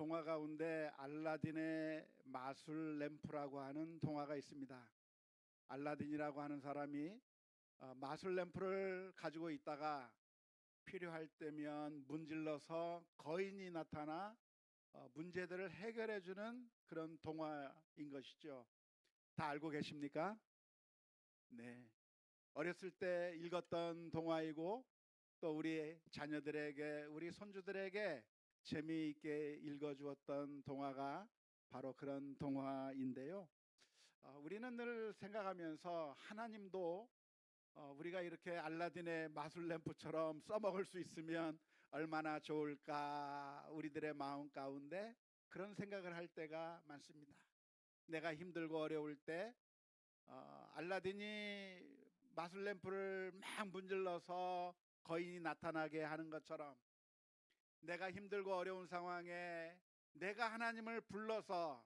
동화 가운데 알라딘의 마술 램프라고 하는 동화가 있습니다. 알라딘이라고 하는 사람이 마술 램프를 가지고 있다가 필요할 때면 문질러서 거인이 나타나 문제들을 해결해 주는 그런 동화인 것이죠. 다 알고 계십니까? 네. 어렸을 때 읽었던 동화이고 또 우리 자녀들에게, 우리 손주들에게 재미있게 읽어주었던 동화가 바로 그런 동화인데요. 우리는 늘 생각하면서 하나님도 우리가 이렇게 알라딘의 마술 램프처럼 써먹을 수 있으면 얼마나 좋을까, 우리들의 마음 가운데 그런 생각을 할 때가 많습니다. 내가 힘들고 어려울 때 알라딘이 마술 램프를 막 문질러서 거인이 나타나게 하는 것처럼, 내가 힘들고 어려운 상황에 내가 하나님을 불러서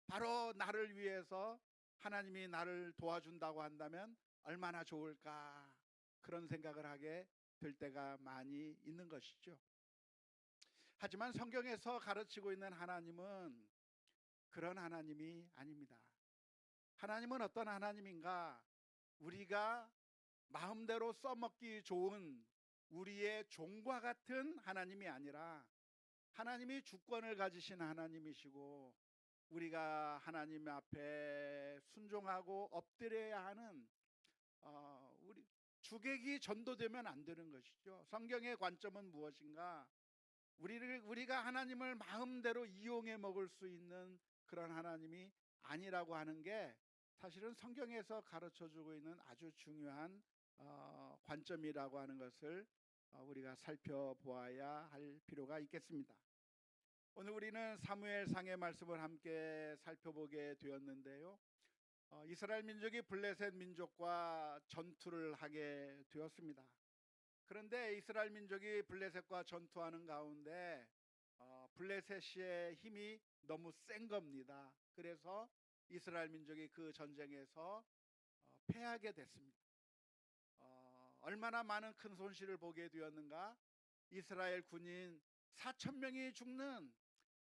바로 나를 위해서 하나님이 나를 도와준다고 한다면 얼마나 좋을까, 그런 생각을 하게 될 때가 많이 있는 것이죠. 하지만 성경에서 가르치고 있는 하나님은 그런 하나님이 아닙니다. 하나님은 어떤 하나님인가? 우리가 마음대로 써먹기 좋은 우리의 종과 같은 하나님이 아니라, 하나님이 주권을 가지신 하나님이시고 우리가 하나님 앞에 순종하고 엎드려야 하는, 우리 주객이 전도되면 안 되는 것이죠. 성경의 관점은 무엇인가? 우리가 하나님을 마음대로 이용해 먹을 수 있는 그런 하나님이 아니라고 하는 게 사실은 성경에서 가르쳐 주고 있는 아주 중요한 관점이라고 하는 것을 우리가 살펴보아야 할 필요가 있겠습니다. 오늘 우리는 사무엘상의 말씀을 함께 살펴보게 되었는데요. 이스라엘 민족이 블레셋 민족과 전투를 하게 되었습니다. 그런데 이스라엘 민족이 블레셋과 전투하는 가운데 블레셋의 힘이 너무 센 겁니다. 그래서 이스라엘 민족이 그 전쟁에서 패하게 됐습니다. 얼마나 많은 큰 손실을 보게 되었는가? 이스라엘 군인 4천 명이 죽는,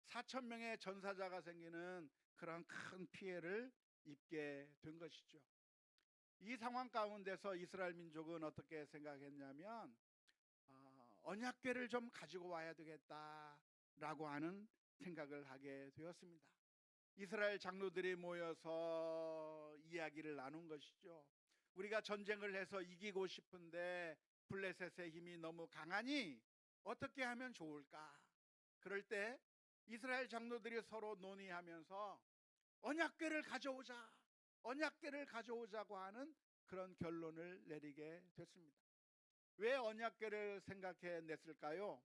4천 명의 전사자가 생기는 그런 큰 피해를 입게 된 것이죠. 이 상황 가운데서 이스라엘 민족은 어떻게 생각했냐면 언약궤를 좀 가지고 와야 되겠다라고 하는 생각을 하게 되었습니다. 이스라엘 장로들이 모여서 이야기를 나눈 것이죠. 우리가 전쟁을 해서 이기고 싶은데 블레셋의 힘이 너무 강하니 어떻게 하면 좋을까? 그럴 때 이스라엘 장로들이 서로 논의하면서 언약궤를 가져오자, 언약궤를 가져오자고 하는 그런 결론을 내리게 됐습니다. 왜 언약궤를 생각해 냈을까요?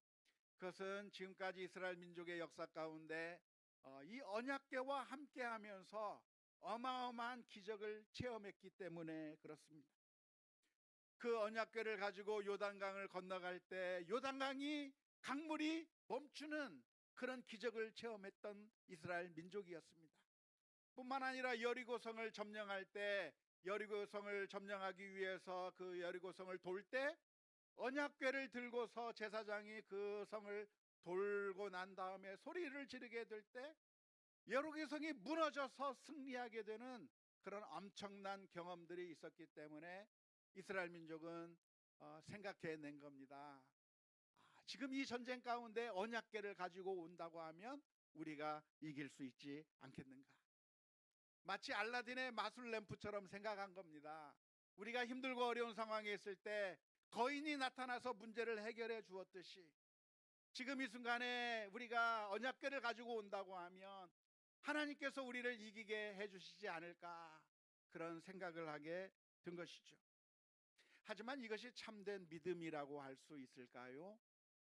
그것은 지금까지 이스라엘 민족의 역사 가운데 이 언약궤와 함께하면서 어마어마한 기적을 체험했기 때문에 그렇습니다. 그 언약궤를 가지고 요단강을 건너갈 때 요단강이, 강물이 멈추는 그런 기적을 체험했던 이스라엘 민족이었습니다. 뿐만 아니라 여리고성을 점령할 때, 여리고성을 점령하기 위해서 그 여리고성을 돌 때 언약궤를 들고서 제사장이 그 성을 돌고 난 다음에 소리를 지르게 될 때 여리고성이 무너져서 승리하게 되는 그런 엄청난 경험들이 있었기 때문에 이스라엘 민족은 생각해낸 겁니다. 지금 이 전쟁 가운데 언약궤를 가지고 온다고 하면 우리가 이길 수 있지 않겠는가? 마치 알라딘의 마술 램프처럼 생각한 겁니다. 우리가 힘들고 어려운 상황에 있을 때 거인이 나타나서 문제를 해결해 주었듯이 지금 이 순간에 우리가 언약궤를 가지고 온다고 하면 하나님께서 우리를 이기게 해주시지 않을까, 그런 생각을 하게 된 것이죠. 하지만 이것이 참된 믿음이라고 할 수 있을까요?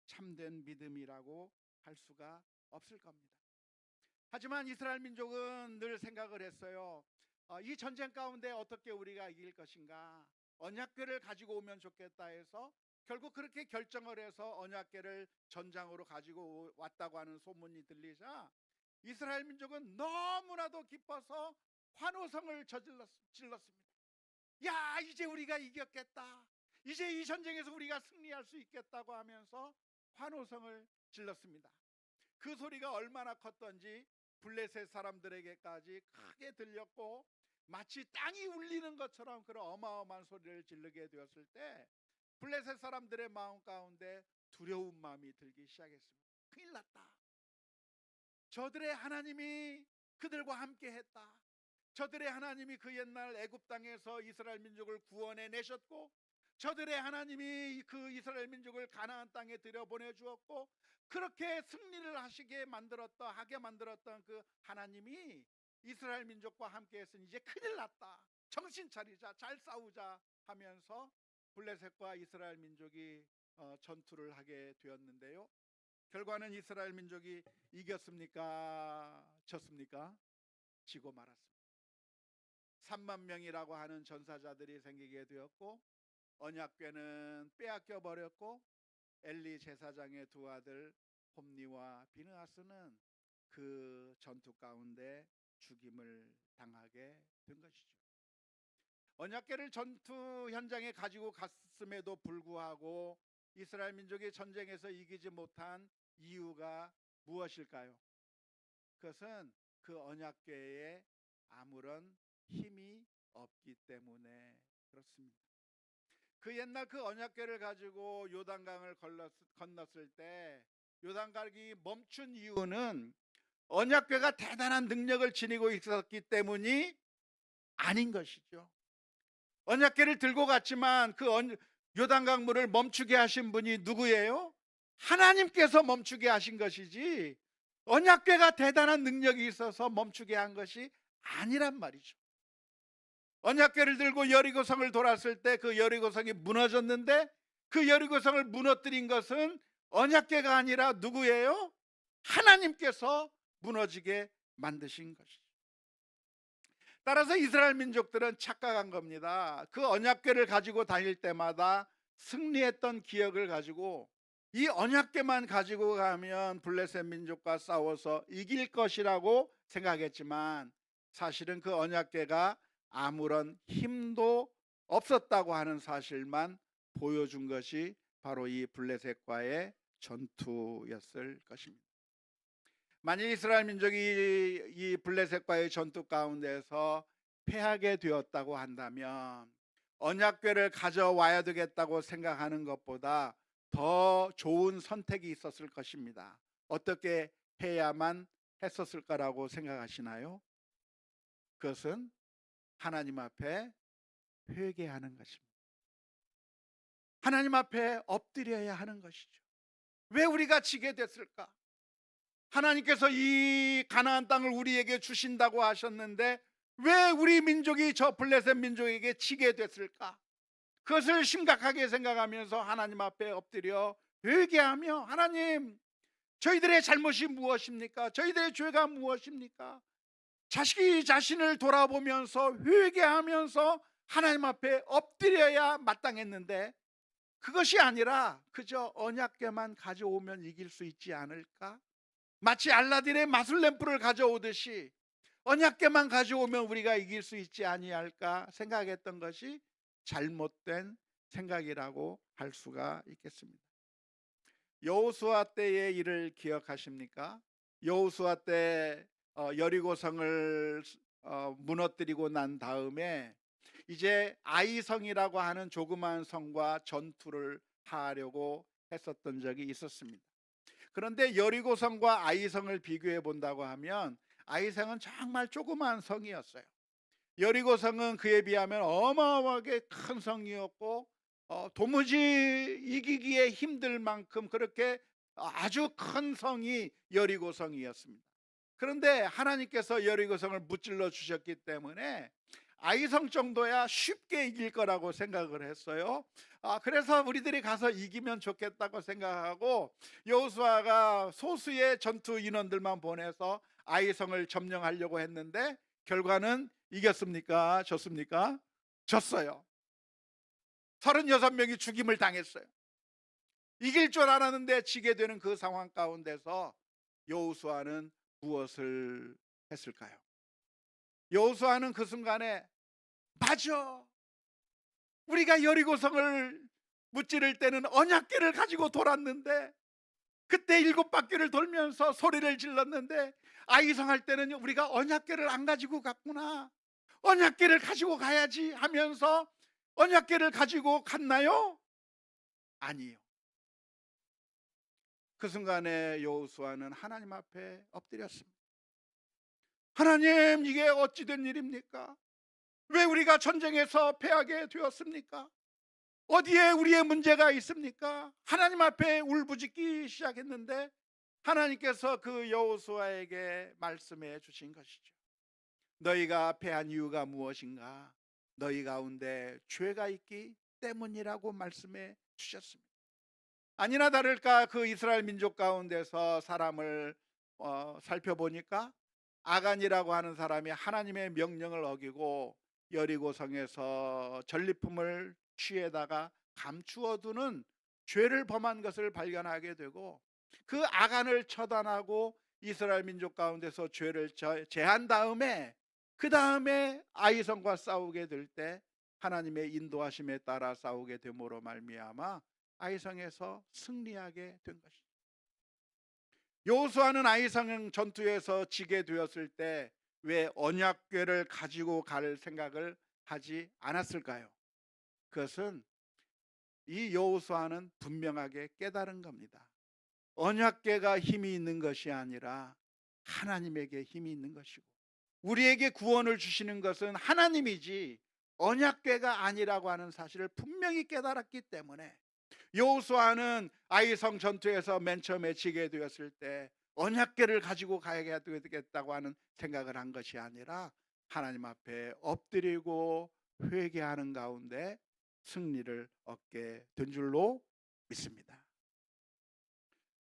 참된 믿음이라고 할 수가 없을 겁니다. 하지만 이스라엘 민족은 늘 생각을 했어요. 이 전쟁 가운데 어떻게 우리가 이길 것인가? 언약궤를 가지고 오면 좋겠다 해서 결국 그렇게 결정을 해서 언약궤를 전장으로 가지고 왔다고 하는 소문이 들리자 이스라엘 민족은 너무나도 기뻐서 환호성을 질렀습니다. 야, 이제 우리가 이겼겠다, 이제 이 전쟁에서 우리가 승리할 수 있겠다고 하면서 환호성을 질렀습니다. 그 그 소리가 얼마나 컸던지 블레셋 사람들에게까지 크게 들렸고 마치 땅이 울리는 것처럼 그런 어마어마한 소리를 지르게 되었을 때 블레셋 사람들의 마음 가운데 두려운 마음이 들기 시작했습니다. 큰일 났다. 저들의 하나님이 그들과 함께 했다. 저들의 하나님이 그 옛날 애굽 땅에서 이스라엘 민족을 구원해 내셨고 저들의 하나님이 그 이스라엘 민족을 가나안 땅에 들여보내 주었고 그렇게 승리를 하게 만들었던 그 하나님이 이스라엘 민족과 함께 했으니 이제 큰일 났다. 정신 차리자, 잘 싸우자 하면서 블레셋과 이스라엘 민족이 전투를 하게 되었는데요. 결과는 이스라엘 민족이 이겼습니까? 졌습니까? 지고 말았습니다. 3만 명이라고 하는 전사자들이 생기게 되었고 언약궤는 빼앗겨 버렸고 엘리 제사장의 두 아들 홈니와 비느하스는 그 전투 가운데 죽임을 당하게 된 것이죠. 언약궤를 전투 현장에 가지고 갔음에도 불구하고 이스라엘 민족이 전쟁에서 이기지 못한 이유가 무엇일까요? 그것은 그 언약궤에 아무런 힘이 없기 때문에 그렇습니다. 그 옛날 그 언약궤를 가지고 요단강을 건넜을 때 요단강이 멈춘 이유는 언약궤가 대단한 능력을 지니고 있었기 때문이 아닌 것이죠. 언약궤를 들고 갔지만 그 요단강 물을 멈추게 하신 분이 누구예요? 하나님께서 멈추게 하신 것이지 언약궤가 대단한 능력이 있어서 멈추게 한 것이 아니란 말이죠. 언약궤를 들고 여리고성을 돌았을 때 그 여리고성이 무너졌는데 그 여리고성을 무너뜨린 것은 언약궤가 아니라 누구예요? 하나님께서 무너지게 만드신 것이죠. 따라서 이스라엘 민족들은 착각한 겁니다. 그 언약궤를 가지고 다닐 때마다 승리했던 기억을 가지고 이 언약궤만 가지고 가면 블레셋 민족과 싸워서 이길 것이라고 생각했지만 사실은 그 언약궤가 아무런 힘도 없었다고 하는 사실만 보여준 것이 바로 이 블레셋과의 전투였을 것입니다. 만일 이스라엘 민족이 이 블레셋과의 전투 가운데서 패하게 되었다고 한다면 언약궤를 가져와야 되겠다고 생각하는 것보다 더 좋은 선택이 있었을 것입니다. 어떻게 해야만 했었을 거라고 생각하시나요? 그것은 하나님 앞에 회개하는 것입니다. 하나님 앞에 엎드려야 하는 것이죠. 왜 우리가 지게 됐을까? 하나님께서 이 가나안 땅을 우리에게 주신다고 하셨는데 왜 우리 민족이 저 블레셋 민족에게 지게 됐을까? 그것을 심각하게 생각하면서 하나님 앞에 엎드려 회개하며 하나님, 저희들의 잘못이 무엇입니까? 저희들의 죄가 무엇입니까? 자식이 자신을 돌아보면서 회개하면서 하나님 앞에 엎드려야 마땅했는데 그것이 아니라 그저 언약궤만 가져오면 이길 수 있지 않을까? 마치 알라딘의 마술램프를 가져오듯이 언약궤만 가져오면 우리가 이길 수 있지 아니할까 생각했던 것이 잘못된 생각이라고 할 수가 있겠습니다. 여호수아 때의 일을 기억하십니까? 여호수아 때 여리고성을 무너뜨리고 난 다음에 이제 아이성이라고 하는 조그마한 성과 전투를 하려고 했었던 적이 있었습니다. 그런데 여리고성과 아이성을 비교해 본다고 하면 아이성은 정말 조그마한 성이었어요. 여리고성은 그에 비하면 어마어마하게 큰 성이었고 도무지 이기기에 힘들 만큼 그렇게 아주 큰 성이 여리고성이었습니다. 그런데 하나님께서 여리고성을 무찔러 주셨기 때문에 아이성 정도야 쉽게 이길 거라고 생각을 했어요. 그래서 우리들이 가서 이기면 좋겠다고 생각하고 여호수아가 소수의 전투 인원들만 보내서 아이성을 점령하려고 했는데 결과는 이겼습니까? 졌습니까? 졌어요. 36명이 죽임을 당했어요. 이길 줄 알았는데 지게 되는 그 상황 가운데서 여호수아는 무엇을 했을까요? 여호수아는 그 순간에 맞아, 우리가 여리고성을 무찌를 때는 언약궤를 가지고 돌았는데 그때 7바퀴를 돌면서 소리를 질렀는데, 아이성할 때는 우리가 언약궤를 안 가지고 갔구나, 언약궤를 가지고 가야지 하면서 언약궤를 가지고 갔나요? 아니요. 그 순간에 여호수아는 하나님 앞에 엎드렸습니다. 하나님, 이게 어찌 된 일입니까? 왜 우리가 전쟁에서 패하게 되었습니까? 어디에 우리의 문제가 있습니까? 하나님 앞에 울부짖기 시작했는데, 하나님께서 그 여호수아에게 말씀해 주신 것이죠. 너희가 패한 이유가 무엇인가? 너희 가운데 죄가 있기 때문이라고 말씀해 주셨습니다. 아니나 다를까 그 이스라엘 민족 가운데서 사람을 살펴보니까, 아간이라고 하는 사람이 하나님의 명령을 어기고 여리고성에서 전리품을 취해다가 감추어 두는 죄를 범한 것을 발견하게 되고, 그 아간을 처단하고 이스라엘 민족 가운데서 죄를 제한 다음에, 그 다음에 아이성과 싸우게 될 때 하나님의 인도하심에 따라 싸우게 됨으로 말미암아 아이성에서 승리하게 된 것이죠. 여호수아는 아이성 전투에서 지게 되었을 때 왜 언약궤를 가지고 갈 생각을 하지 않았을까요? 그것은 이 여호수아는 분명하게 깨달은 겁니다. 언약궤가 힘이 있는 것이 아니라 하나님에게 힘이 있는 것이고, 우리에게 구원을 주시는 것은 하나님이지 언약궤가 아니라고 하는 사실을 분명히 깨달았기 때문에, 여호수아는 아이성 전투에서 맨 처음에 지게 되었을 때 언약궤를 가지고 가야 되겠다고 하는 생각을 한 것이 아니라, 하나님 앞에 엎드리고 회개하는 가운데 승리를 얻게 된 줄로 믿습니다.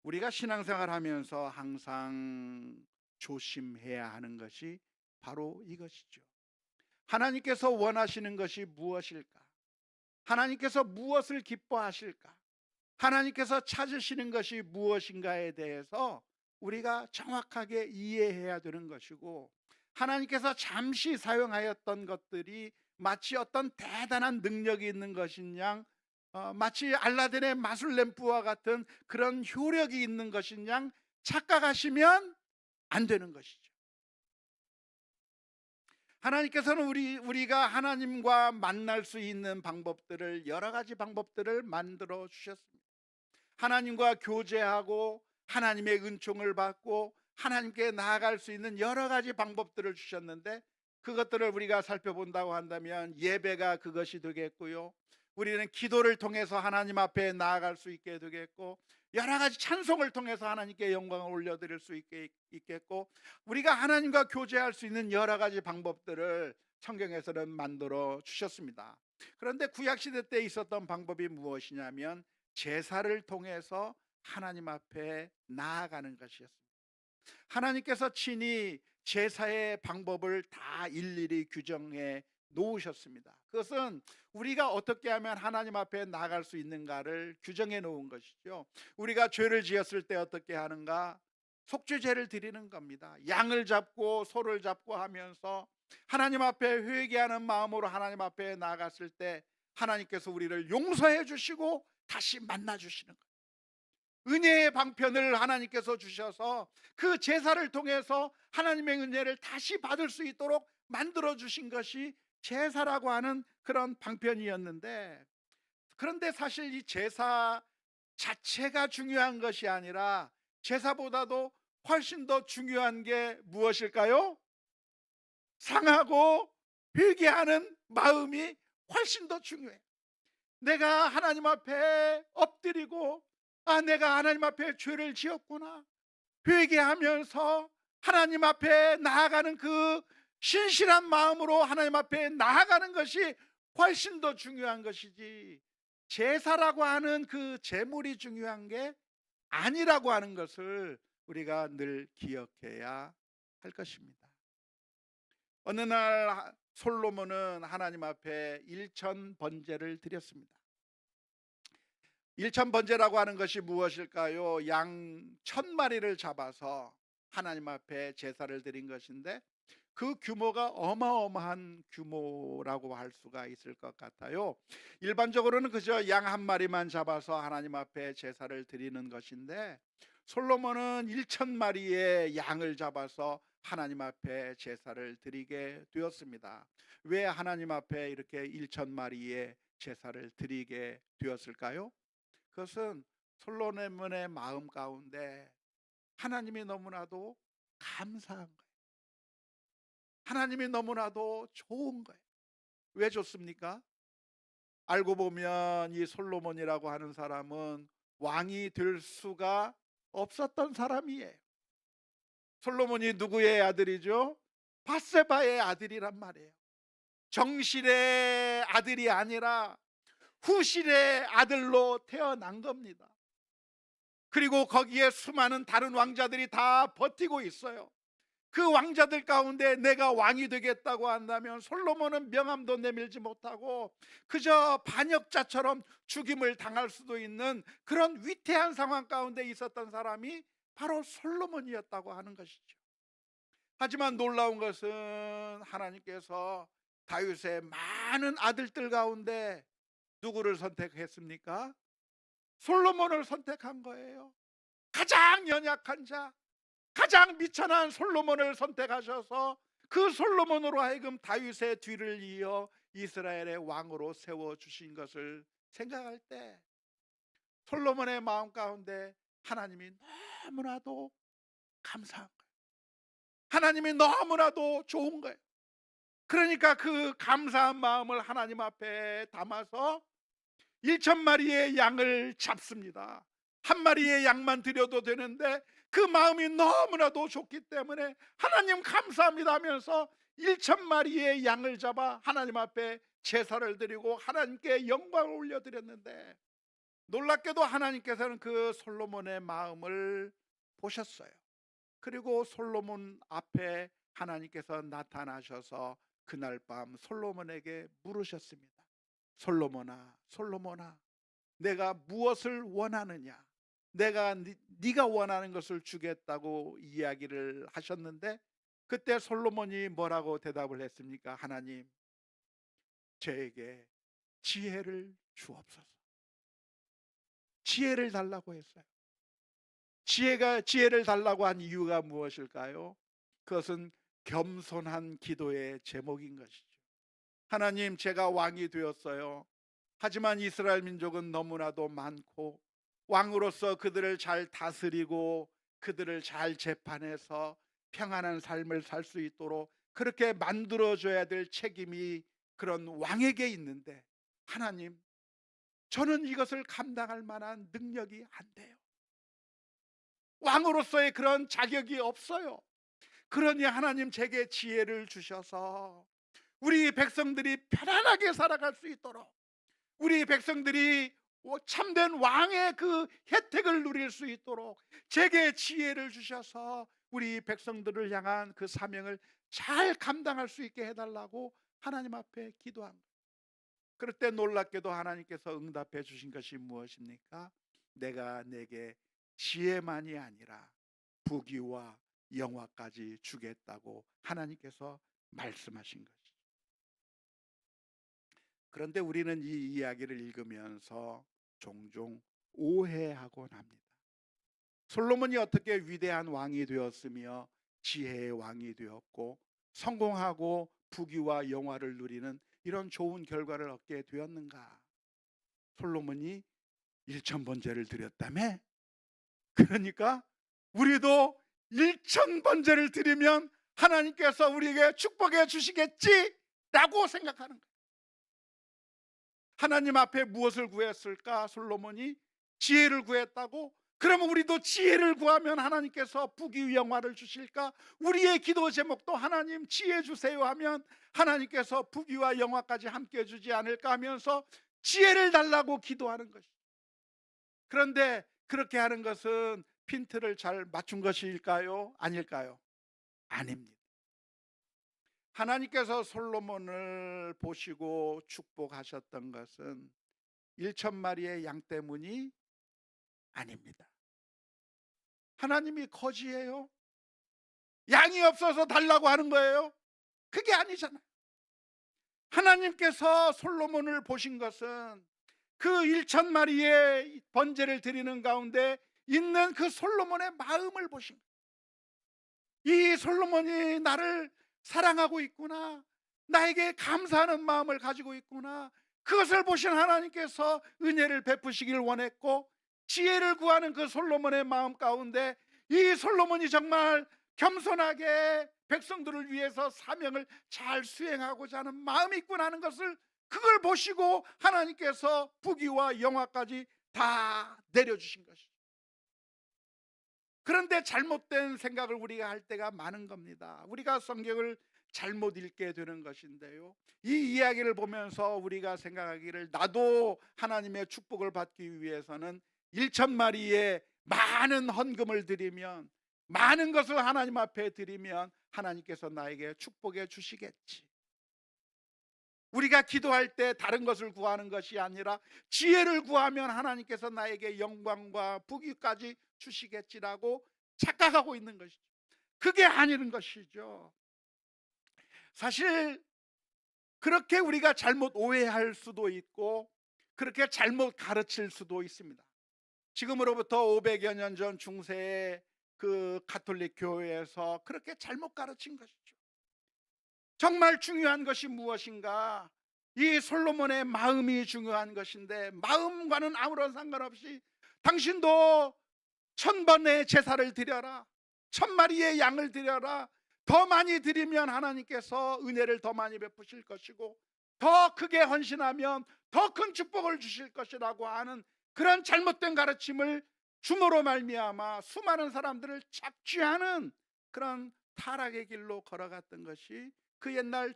우리가 신앙생활 하면서 항상 조심해야 하는 것이 바로 이것이죠. 하나님께서 원하시는 것이 무엇일까? 하나님께서 무엇을 기뻐하실까? 하나님께서 찾으시는 것이 무엇인가에 대해서 우리가 정확하게 이해해야 되는 것이고, 하나님께서 잠시 사용하였던 것들이 마치 어떤 대단한 능력이 있는 것인 양, 마치 알라딘의 마술램프와 같은 그런 효력이 있는 것인 양 착각하시면 안 되는 것이죠. 하나님께서는 우리가 하나님과 만날 수 있는 방법들을, 여러 가지 방법들을 만들어 주셨습니다. 하나님과 교제하고 하나님의 은총을 받고 하나님께 나아갈 수 있는 여러 가지 방법들을 주셨는데, 그것들을 우리가 살펴본다고 한다면 예배가 그것이 되겠고요, 우리는 기도를 통해서 하나님 앞에 나아갈 수 있게 되겠고, 여러 가지 찬송을 통해서 하나님께 영광을 올려드릴 수 있겠고, 우리가 하나님과 교제할 수 있는 여러 가지 방법들을 성경에서는 만들어 주셨습니다. 그런데 구약시대 때 있었던 방법이 무엇이냐면, 제사를 통해서 하나님 앞에 나아가는 것이었습니다. 하나님께서 친히 제사의 방법을 다 일일이 규정해 놓으셨습니다. 그것은 우리가 어떻게 하면 하나님 앞에 나아갈 수 있는가를 규정해 놓은 것이죠. 우리가 죄를 지었을 때 어떻게 하는가? 속죄제를 드리는 겁니다. 양을 잡고 소를 잡고 하면서 하나님 앞에 회개하는 마음으로 하나님 앞에 나아갔을 때 하나님께서 우리를 용서해 주시고 다시 만나 주시는 거예요. 은혜의 방편을 하나님께서 주셔서 그 제사를 통해서 하나님의 은혜를 다시 받을 수 있도록 만들어 주신 것이 제사라고 하는 그런 방편이었는데, 그런데 사실 이 제사 자체가 중요한 것이 아니라 제사보다도 훨씬 더 중요한 게 무엇일까요? 상하고 회개하는 마음이 훨씬 더 중요해요. 내가 하나님 앞에 엎드리고, 내가 하나님 앞에 죄를 지었구나, 회개하면서 하나님 앞에 나아가는 그 신실한 마음으로 하나님 앞에 나아가는 것이 훨씬 더 중요한 것이지, 제사라고 하는 그 제물이 중요한 게 아니라고 하는 것을 우리가 늘 기억해야 할 것입니다. 어느 날 솔로몬은 하나님 앞에 일천 번제를 드렸습니다. 일천 번제라고 하는 것이 무엇일까요? 양 1000마리를 잡아서 하나님 앞에 제사를 드린 것인데, 그 규모가 어마어마한 규모라고 할 수가 있을 것 같아요. 일반적으로는 그저 양 한 마리만 잡아서 하나님 앞에 제사를 드리는 것인데, 솔로몬은 1,000마리의 양을 잡아서 하나님 앞에 제사를 드리게 되었습니다. 왜 하나님 앞에 이렇게 1,000마리의 제사를 드리게 되었을까요? 그것은 솔로몬의 마음 가운데 하나님이 너무나도 감사한 거예요. 하나님이 너무나도 좋은 거예요. 왜 좋습니까? 알고 보면 이 솔로몬이라고 하는 사람은 왕이 될 수가 없었던 사람이에요. 솔로몬이 누구의 아들이죠? 밧세바의 아들이란 말이에요. 정실의 아들이 아니라 후실의 아들로 태어난 겁니다. 그리고 거기에 수많은 다른 왕자들이 다 버티고 있어요. 그 왕자들 가운데 내가 왕이 되겠다고 한다면 솔로몬은 명함도 내밀지 못하고 그저 반역자처럼 죽임을 당할 수도 있는 그런 위태한 상황 가운데 있었던 사람이 바로 솔로몬이었다고 하는 것이죠. 하지만 놀라운 것은 하나님께서 다윗의 많은 아들들 가운데 누구를 선택했습니까? 솔로몬을 선택한 거예요. 가장 연약한 자, 가장 미천한 솔로몬을 선택하셔서 그 솔로몬으로 하여금 다윗의 뒤를 이어 이스라엘의 왕으로 세워주신 것을 생각할 때 솔로몬의 마음 가운데 하나님이 너무나도 감사한 거예요. 하나님이 너무나도 좋은 거예요. 그러니까 그 감사한 마음을 하나님 앞에 담아서 1,000마리의 양을 잡습니다. 한 마리의 양만 드려도 되는데 그 마음이 너무나도 좋기 때문에 하나님 감사합니다 하면서 1,000마리의 양을 잡아 하나님 앞에 제사를 드리고 하나님께 영광을 올려드렸는데, 놀랍게도 하나님께서는 그 솔로몬의 마음을 보셨어요. 그리고 솔로몬 앞에 하나님께서 나타나셔서 그날 밤 솔로몬에게 물으셨습니다. 솔로몬아, 솔로몬아, 내가 무엇을 원하느냐? 내가 네가 원하는 것을 주겠다고 이야기를 하셨는데, 그때 솔로몬이 뭐라고 대답을 했습니까? 하나님, 저에게 지혜를 주옵소서. 지혜를 달라고 했어요. 지혜를 달라고 한 이유가 무엇일까요? 그것은 겸손한 기도의 제목인 것이죠. 하나님, 제가 왕이 되었어요. 하지만 이스라엘 민족은 너무나도 많고 왕으로서 그들을 잘 다스리고 그들을 잘 재판해서 평안한 삶을 살 수 있도록 그렇게 만들어줘야 될 책임이 그런 왕에게 있는데, 하나님, 저는 이것을 감당할 만한 능력이 안 돼요. 왕으로서의 그런 자격이 없어요. 그러니 하나님, 제게 지혜를 주셔서 우리 백성들이 편안하게 살아갈 수 있도록, 우리 백성들이 참된 왕의 그 혜택을 누릴 수 있도록 제게 지혜를 주셔서 우리 백성들을 향한 그 사명을 잘 감당할 수 있게 해달라고 하나님 앞에 기도한 거예요. 그럴 때 놀랍게도 하나님께서 응답해 주신 것이 무엇입니까? 내가 내게 지혜만이 아니라 부귀와 영화까지 주겠다고 하나님께서 말씀하신 것이죠. 그런데 우리는 이 이야기를 읽으면서 종종 오해하곤 합니다. 솔로몬이 어떻게 위대한 왕이 되었으며 지혜의 왕이 되었고 성공하고 부귀와 영화를 누리는 이런 좋은 결과를 얻게 되었는가? 솔로몬이 1,000번제를 드렸다며? 그러니까 우리도 1,000번제를 드리면 하나님께서 우리에게 축복해 주시겠지라고 생각하는 거예요. 하나님 앞에 무엇을 구했을까? 솔로몬이 지혜를 구했다고? 그러면 우리도 지혜를 구하면 하나님께서 부귀 영화를 주실까? 우리의 기도 제목도 하나님 지혜 주세요 하면 하나님께서 부귀와 영화까지 함께 주지 않을까 하면서 지혜를 달라고 기도하는 것이죠. 그런데 그렇게 하는 것은 핀트를 잘 맞춘 것일까요? 아닐까요? 아닙니다. 하나님께서 솔로몬을 보시고 축복하셨던 것은 1,000마리의 양 때문이 아닙니다. 하나님이 거지예요? 양이 없어서 달라고 하는 거예요? 그게 아니잖아요. 하나님께서 솔로몬을 보신 것은 그 1,000마리의 번제를 드리는 가운데 있는 그 솔로몬의 마음을 보신 거예요. 이 솔로몬이 나를 사랑하고 있구나, 나에게 감사하는 마음을 가지고 있구나, 그것을 보신 하나님께서 은혜를 베푸시길 원했고, 지혜를 구하는 그 솔로몬의 마음 가운데 이 솔로몬이 정말 겸손하게 백성들을 위해서 사명을 잘 수행하고자 하는 마음이 있구나 하는 것을, 그걸 보시고 하나님께서 부귀와 영화까지 다 내려주신 것이죠. 그런데 잘못된 생각을 우리가 할 때가 많은 겁니다. 우리가 성경을 잘못 읽게 되는 것인데요, 이 이야기를 보면서 우리가 생각하기를, 나도 하나님의 축복을 받기 위해서는 1,000마리의 많은 헌금을 드리면, 많은 것을 하나님 앞에 드리면 하나님께서 나에게 축복해 주시겠지. 우리가 기도할 때 다른 것을 구하는 것이 아니라 지혜를 구하면 하나님께서 나에게 영광과 부귀까지 주시겠지라고 착각하고 있는 것이죠. 그게 아닌 것이죠. 사실 그렇게 우리가 잘못 오해할 수도 있고, 그렇게 잘못 가르칠 수도 있습니다. 지금으로부터 500여 년 전 중세의 그 가톨릭 교회에서 그렇게 잘못 가르친 것이죠. 정말 중요한 것이 무엇인가? 이 솔로몬의 마음이 중요한 것인데, 마음과는 아무런 상관없이 당신도 1,000번의 제사를 드려라, 1,000마리의 양을 드려라, 더 많이 드리면 하나님께서 은혜를 더 많이 베푸실 것이고, 더 크게 헌신하면 더 큰 축복을 주실 것이라고 하는 그런 잘못된 가르침을 줌으로 말미암아 수많은 사람들을 착취하는 그런 타락의 길로 걸어갔던 것이 그 옛날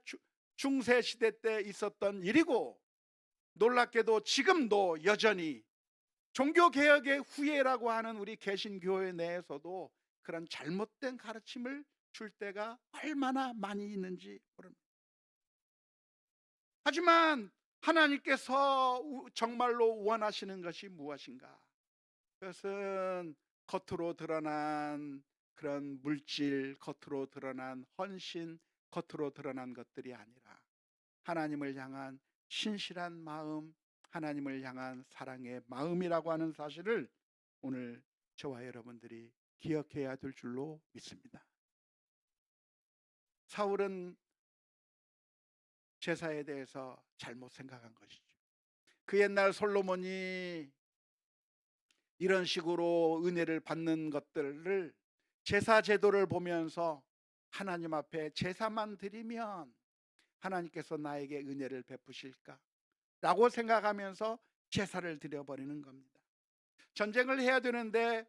중세 시대 때 있었던 일이고, 놀랍게도 지금도 여전히 종교개혁의 후예라고 하는 우리 개신교회 내에서도 그런 잘못된 가르침을 줄 때가 얼마나 많이 있는지 모릅니다. 하지만 하나님께서 정말로 원하시는 것이 무엇인가? 그것은 겉으로 드러난 그런 물질, 겉으로 드러난 헌신, 겉으로 드러난 것들이 아니라 하나님을 향한 신실한 마음, 하나님을 향한 사랑의 마음이라고 하는 사실을 오늘 저와 여러분들이 기억해야 될 줄로 믿습니다. 사울은 제사에 대해서 잘못 생각한 것이죠. 그 옛날 솔로몬이 이런 식으로 은혜를 받는 것들을, 제사 제도를 보면서 하나님 앞에 제사만 드리면 하나님께서 나에게 은혜를 베푸실까 라고 생각하면서 제사를 드려버리는 겁니다. 전쟁을 해야 되는데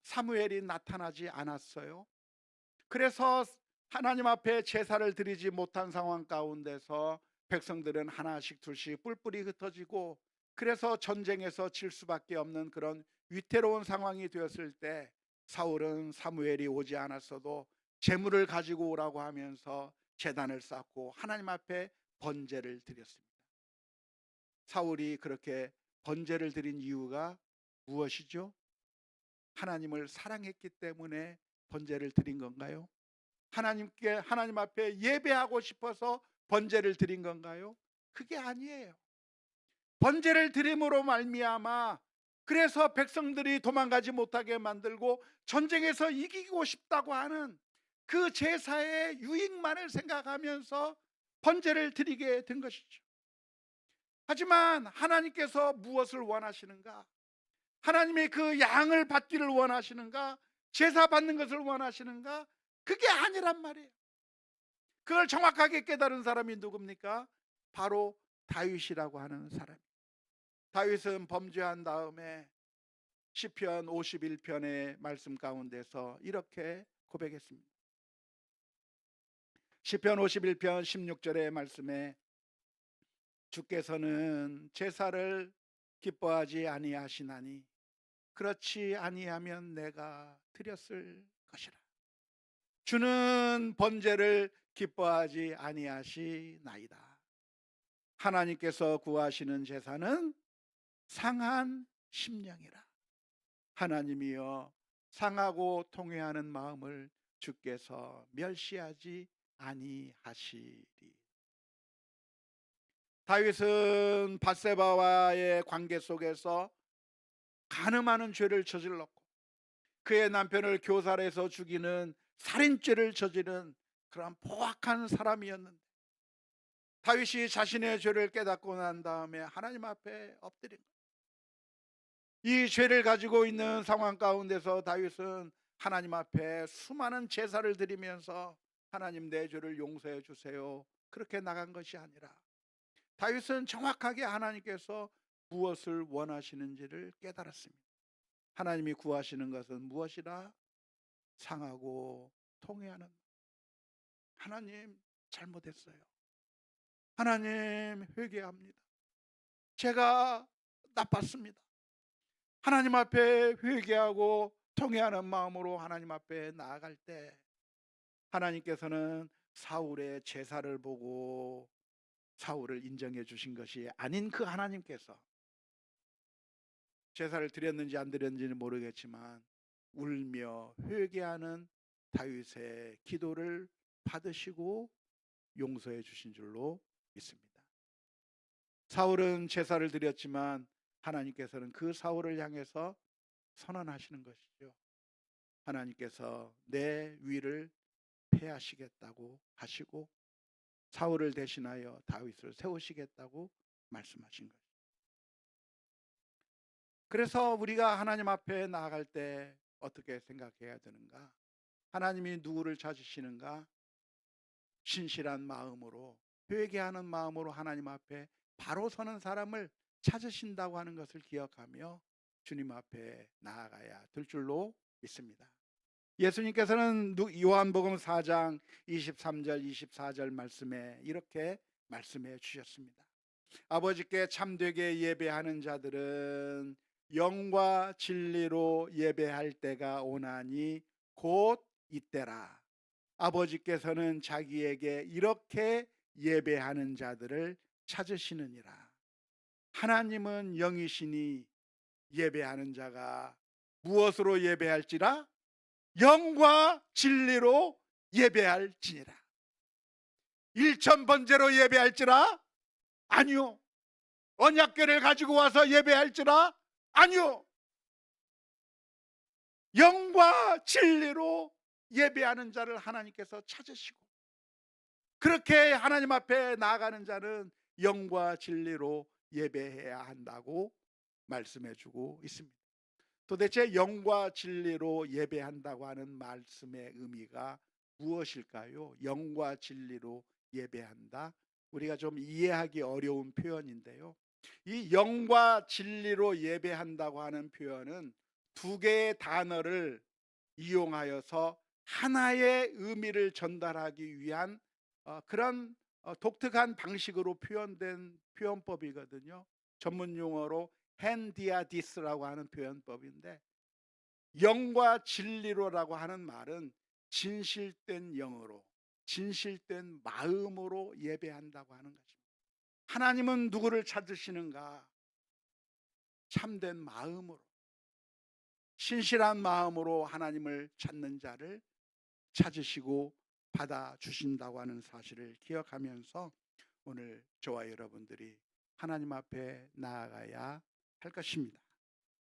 사무엘이 나타나지 않았어요. 그래서 하나님 앞에 제사를 드리지 못한 상황 가운데서 백성들은 하나씩 둘씩 뿔뿔이 흩어지고, 그래서 전쟁에서 질 수밖에 없는 그런 위태로운 상황이 되었을 때, 사울은 사무엘이 오지 않았어도 제물을 가지고 오라고 하면서 제단을 쌓고 하나님 앞에 번제를 드렸습니다. 사울이 그렇게 번제를 드린 이유가 무엇이죠? 하나님을 사랑했기 때문에 번제를 드린 건가요? 하나님 앞에 예배하고 싶어서 번제를 드린 건가요? 그게 아니에요. 번제를 드림으로 말미암아 그래서 백성들이 도망가지 못하게 만들고 전쟁에서 이기고 싶다고 하는 그 제사의 유익만을 생각하면서 번제를 드리게 된 것이죠. 하지만 하나님께서 무엇을 원하시는가? 하나님의 그 양을 받기를 원하시는가? 제사 받는 것을 원하시는가? 그게 아니란 말이에요. 그걸 정확하게 깨달은 사람이 누굽니까? 바로 다윗이라고 하는 사람. 다윗은 범죄한 다음에 시편 51편의 말씀 가운데서 이렇게 고백했습니다. 시편 51편 16절의 말씀에, 주께서는 제사를 기뻐하지 아니하시나니 그렇지 아니하면 내가 드렸을 것이라. 주는 번제를 기뻐하지 아니하시나이다. 하나님께서 구하시는 제사는 상한 심령이라. 하나님이여, 상하고 통회하는 마음을 주께서 멸시하지 아니하시리. 다윗은 밧세바와의 관계 속에서 간음하는 죄를 저질렀고 그의 남편을 교살해서 죽이는 살인죄를 저지른 그런 포악한 사람이었는데, 다윗이 자신의 죄를 깨닫고 난 다음에 하나님 앞에 엎드린 거예요. 이 죄를 가지고 있는 상황 가운데서 다윗은 하나님 앞에 수많은 제사를 드리면서 하나님, 내 죄를 용서해 주세요, 그렇게 나간 것이 아니라 다윗은 정확하게 하나님께서 무엇을 원하시는지를 깨달았습니다. 하나님이 구하시는 것은 무엇이라? 상하고 통회하는. 하나님, 잘못했어요. 하나님, 회개합니다. 제가 나빴습니다. 하나님 앞에 회개하고 통회하는 마음으로 하나님 앞에 나아갈 때 하나님께서는 사울의 제사를 보고 사울을 인정해 주신 것이 아닌 그 하나님께서, 제사를 드렸는지 안 드렸는지는 모르겠지만 울며 회개하는 다윗의 기도를 받으시고 용서해 주신 줄로 믿습니다. 사울은 제사를 드렸지만 하나님께서는 그 사울을 향해서 선언하시는 것이죠. 하나님께서 내 위를 패하시겠다고 하시고 사울을 대신하여 다윗을 세우시겠다고 말씀하신 것이죠. 그래서 우리가 하나님 앞에 나아갈 때 어떻게 생각해야 되는가? 하나님이 누구를 찾으시는가? 신실한 마음으로, 회개하는 마음으로 하나님 앞에 바로 서는 사람을 찾으신다고 하는 것을 기억하며 주님 앞에 나아가야 될 줄로 믿습니다. 예수님께서는 요한복음 4장 23절 24절 말씀에 이렇게 말씀해 주셨습니다. 아버지께 참되게 예배하는 자들은 영과 진리로 예배할 때가 오나니 곧 이때라. 아버지께서는 자기에게 이렇게 예배하는 자들을 찾으시느니라. 하나님은 영이시니 예배하는 자가 무엇으로 예배할지라? 영과 진리로 예배할지니라. 일천번제로 예배할지라? 아니요. 언약궤를 가지고 와서 예배할지라? 아니요. 영과 진리로 예배하는 자를 하나님께서 찾으시고, 그렇게 하나님 앞에 나아가는 자는 영과 진리로 예배해야 한다고 말씀해 주고 있습니다. 도대체 영과 진리로 예배한다고 하는 말씀의 의미가 무엇일까요? 영과 진리로 예배한다, 우리가 좀 이해하기 어려운 표현인데요, 이 영과 진리로 예배한다고 하는 표현은 두 개의 단어를 이용하여서 하나의 의미를 전달하기 위한 그런 독특한 방식으로 표현된 표현법이거든요. 전문 용어로 헨디아디스라고 하는 표현법인데, 영과 진리로라고 하는 말은 진실된 영으로, 진실된 마음으로 예배한다고 하는 것입니다. 하나님은 누구를 찾으시는가? 참된 마음으로, 신실한 마음으로 하나님을 찾는 자를 찾으시고 받아주신다고 하는 사실을 기억하면서 오늘 저와 여러분들이 하나님 앞에 나아가야 할 것입니다.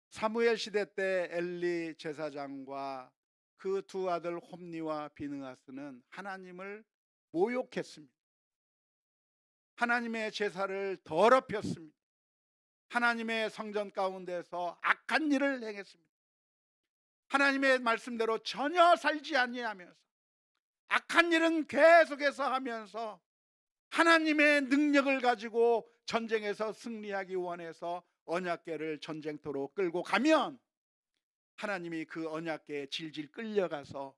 사무엘 시대 때 엘리 제사장과 그 두 아들 홈니와 비느하스는 하나님을 모욕했습니다. 하나님의 제사를 더럽혔습니다. 하나님의 성전 가운데서 악한 일을 행했습니다. 하나님의 말씀대로 전혀 살지 아니하면서 악한 일은 계속해서 하면서 하나님의 능력을 가지고 전쟁에서 승리하기 원해서 언약궤를 전쟁터로 끌고 가면 하나님이 그 언약궤에 질질 끌려가서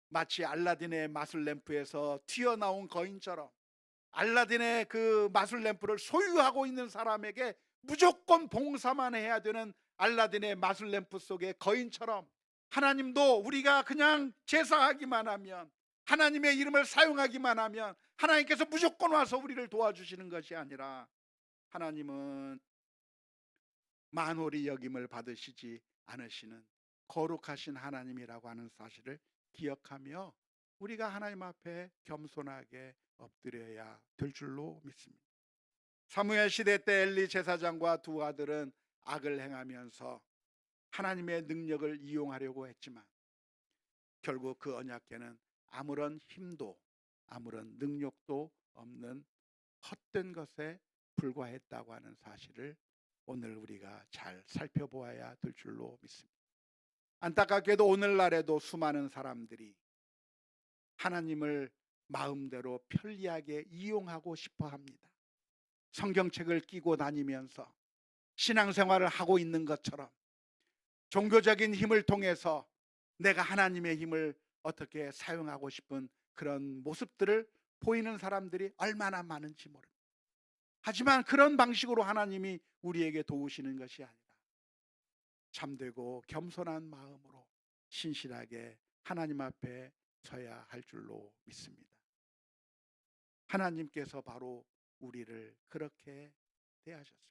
마치 알라딘의 마술램프에서 튀어나온 거인처럼 알라딘의 그 마술램프를 소유하고 있는 사람에게 무조건 봉사만 해야 되는 알라딘의 마술램프 속의 거인처럼 하나님도 우리가 그냥 제사하기만 하면, 하나님의 이름을 사용하기만 하면 하나님께서 무조건 와서 우리를 도와주시는 것이 아니라 하나님은 만홀히 여김을 받으시지 않으시는 거룩하신 하나님이라고 하는 사실을 기억하며 우리가 하나님 앞에 겸손하게 엎드려야 될 줄로 믿습니다. 사무엘 시대 때 엘리 제사장과 두 아들은 악을 행하면서 하나님의 능력을 이용하려고 했지만 결국 그 언약궤는 아무런 힘도 아무런 능력도 없는 헛된 것에 불과했다고 하는 사실을 오늘 우리가 잘 살펴보아야 될 줄로 믿습니다. 안타깝게도 오늘날에도 수많은 사람들이 하나님을 마음대로 편리하게 이용하고 싶어 합니다. 성경책을 끼고 다니면서 신앙생활을 하고 있는 것처럼 종교적인 힘을 통해서 내가 하나님의 힘을 어떻게 사용하고 싶은 그런 모습들을 보이는 사람들이 얼마나 많은지 모릅니다. 하지만 그런 방식으로 하나님이 우리에게 도우시는 것이 아니라 참되고 겸손한 마음으로 신실하게 하나님 앞에 서야 할 줄로 믿습니다. 하나님께서 바로 우리를 그렇게 대하셨습니다.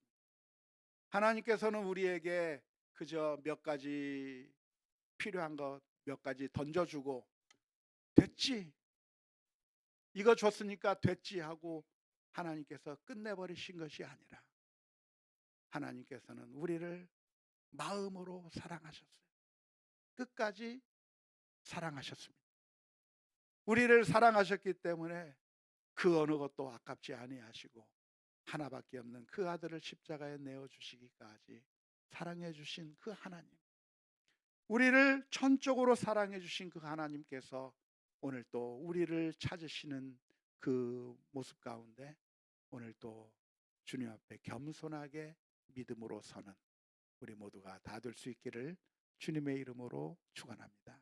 하나님께서는 우리에게 그저 몇 가지 필요한 것 몇 가지 던져주고 됐지, 이거 줬으니까 됐지 하고 하나님께서 끝내버리신 것이 아니라 하나님께서는 우리를 마음으로 사랑하셨어요. 끝까지 사랑하셨습니다. 우리를 사랑하셨기 때문에 그 어느 것도 아깝지 아니하시고 하나밖에 없는 그 아들을 십자가에 내어주시기까지 사랑해 주신 그 하나님, 우리를 전적으로 사랑해 주신 그 하나님께서 오늘 또 우리를 찾으시는 그 모습 가운데 오늘 또 주님 앞에 겸손하게 믿음으로 서는 우리 모두가 다 될 수 있기를 주님의 이름으로 축원합니다.